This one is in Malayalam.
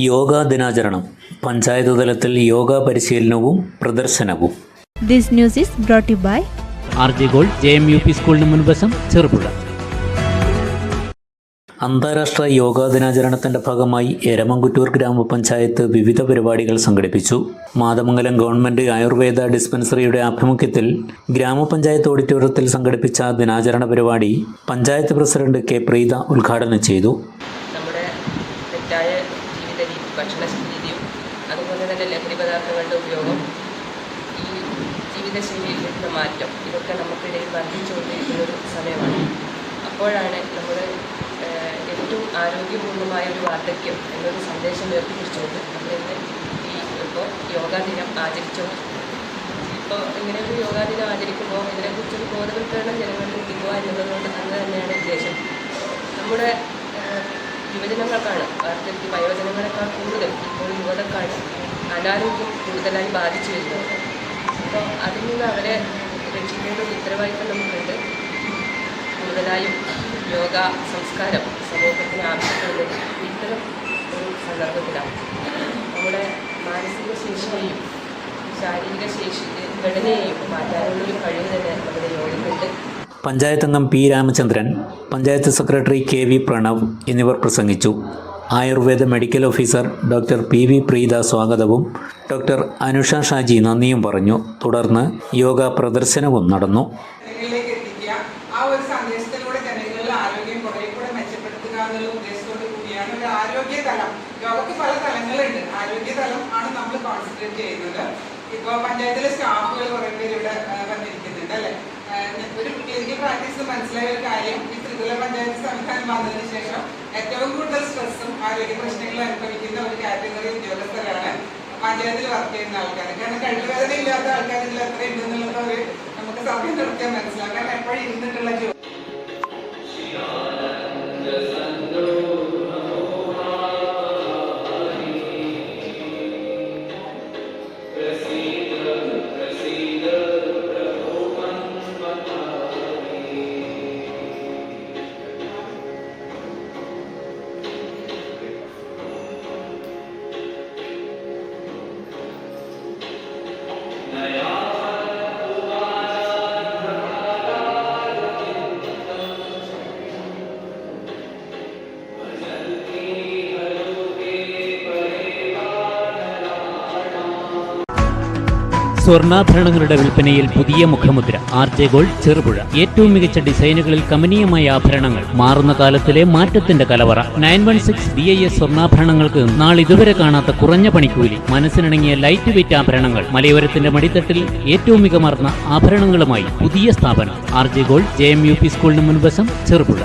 യോഗാ ദിനാചരണം പഞ്ചായത്ത് തലത്തിൽ യോഗ പരിശീലനവും പ്രദർശനവും. This news is brought you by RJ Gold JMUP സ്കൂളിന് മുൻവശം ചെറുപുഴ. അന്താരാഷ്ട്ര യോഗാ ദിനാചരണത്തിന്റെ ഭാഗമായി എരമംകുറ്റൂർ ഗ്രാമപഞ്ചായത്ത് വിവിധ പരിപാടികൾ സംഘടിപ്പിച്ചു. മാതമംഗലം ഗവൺമെന്റ് ആയുർവേദ ഡിസ്പെൻസറിയുടെ ആഭിമുഖ്യത്തിൽ ഗ്രാമപഞ്ചായത്ത് ഓഡിറ്റോറിയത്തിൽ സംഘടിപ്പിച്ച ദിനാചരണ പരിപാടി പഞ്ചായത്ത് പ്രസിഡന്റ് കെ പ്രീത ഉദ്ഘാടനം ചെയ്തു. നമ്മുടെ തെറ്റായ ഭക്ഷണ രീതിയും അതുപോലെ തന്നെ ലഹരി പദാർത്ഥങ്ങളുടെ ഉപയോഗം, ഈ ജീവിതശൈലിയിൽ വരുന്ന മാറ്റം, ഇതൊക്കെ നമുക്കിടയിൽ വർദ്ധിച്ചുകൊണ്ടിരിക്കുന്ന ഒരു സമയമാണ്. അപ്പോഴാണ് നമ്മൾ ഏറ്റവും ആരോഗ്യപൂർണ്ണമായ ഒരു വാർദ്ധക്യം എന്നൊരു സന്ദേശം ഉയർത്തിപ്പിടിച്ചുകൊണ്ട് നമ്മളിന്ന് ഇപ്പോൾ യോഗാ ദിനം ആചരിച്ചോണ്ട് ഇങ്ങനെ ഒരു യോഗാ ദിനം ആചരിക്കുമ്പോൾ ഇതിനെക്കുറിച്ചൊരു ബോധവൽക്കരണം ജനങ്ങളിൽ എത്തിക്കുക എന്നുള്ളതുകൊണ്ട് തന്നെയാണ് ഉദ്ദേശം. നമ്മുടെ യുവജനങ്ങൾക്കാണ് വയോജനങ്ങളെക്കാൾ കൂടുതൽ ഇപ്പോൾ യുവതക്കാണ് അനാരോഗ്യം കൂടുതലായി ബാധിച്ചു വരുന്നത്. അപ്പോൾ അതിൽ നിന്ന് അവരെ രക്ഷിക്കേണ്ട ഒരു ഉത്തരവാദിത്തം നമുക്കുണ്ട്. കൂടുതലായും യോഗ സംസ്കാരം സമൂഹത്തിന് ആവശ്യമുള്ളത് ഇത്തരം ഒരു സന്ദർഭത്തിലാണ്. നമ്മുടെ മാനസിക ശേഷിയെയും ശാരീരിക ഘടനയെയും മാറ്റാനുള്ളൊരു കഴിവ് തന്നെ നമ്മുടെ യോഗയ്ക്കുണ്ട്. പഞ്ചായത്ത് അംഗം P Ramachandran, panchayat secretary KV Pranav എന്നിവർ പ്രസംഗിച്ചു. Ayurveda medical officer doctor PV Preetha സ്വാഗതവും ഡോക്ടർ അനുഷ ഷാജി നന്ദിയും പറഞ്ഞു. തുടർന്ന് യോഗ പ്രദർശനവും നടന്നു. ആ ഒരു സന്ദേശത്തിലൂടെ ജനങ്ങളുടെ ആരോഗ്യം കുറേ കൂടെ മെച്ചപ്പെടുത്തുക എന്നുള്ള ഉദ്ദേശത്തോടു കൂടിയാണ് ഒരു ആരോഗ്യതലം. യോഗയ്ക്ക് പല തലങ്ങളുണ്ട്. ആരോഗ്യതലം ആണ് നമ്മൾ കോൺസെൻട്രേറ്റ് ചെയ്യുന്നത്. ഇപ്പോൾ പഞ്ചായത്തിലെ സ്റ്റാഫുകൾ കുറേ പേര് ഇവിടെ വന്നിരിക്കുന്നുണ്ട് അല്ലേ. ഒരു ക്ലിനിക്കൽ പ്രാക്ടീസ് മനസ്സിലായ ഒരു കാര്യം, ഈ ത്രിതല പഞ്ചായത്ത് സംവിധാനം വന്നതിന് ശേഷം ഏറ്റവും കൂടുതൽ സ്ട്രെസ്സും ആരോഗ്യ പ്രശ്നങ്ങളും അനുഭവിക്കുന്ന ഒരു കാറ്റഗറി ഉദ്യോഗസ്ഥരാണ് പഞ്ചായത്തിൽ വർക്ക് ചെയ്യുന്ന ആൾക്കാർ. കാരണം കഴുവേദന ഇല്ലാത്ത ആൾക്കാർ ഇതിൽ എത്ര ഉണ്ടെന്നുള്ളത് നമുക്ക് സമയം നടത്തിയാൽ മനസ്സിലാക്കാം. കാരണം എപ്പോഴും ഇരുന്നിട്ടുള്ള ജോലി. സ്വർണ്ണാഭരണങ്ങളുടെ വിൽപ്പനയിൽ പുതിയ മുഖമുദ്ര RJ Gold ചെറുപുഴ. ഏറ്റവും മികച്ച ഡിസൈനുകളിൽ കമനീയമായ ആഭരണങ്ങൾ, മാറുന്ന കാലത്തിലെ മാറ്റത്തിന്റെ കലവറ. 916 BIS സ്വർണ്ണാഭരണങ്ങൾക്ക് നാളിതുവരെ കാണാത്ത കുറഞ്ഞ പണിക്കൂലി, മനസ്സിനിണങ്ങിയ ലൈറ്റ് വെയിറ്റ് ആഭരണങ്ങൾ, മലയോരത്തിന്റെ മടിത്തട്ടിൽ ഏറ്റവും മികമാർന്ന ആഭരണങ്ങളുമായി പുതിയ സ്ഥാപനം RJ Gold JMUP സ്കൂളിന് മുൻവശം ചെറുപുഴ.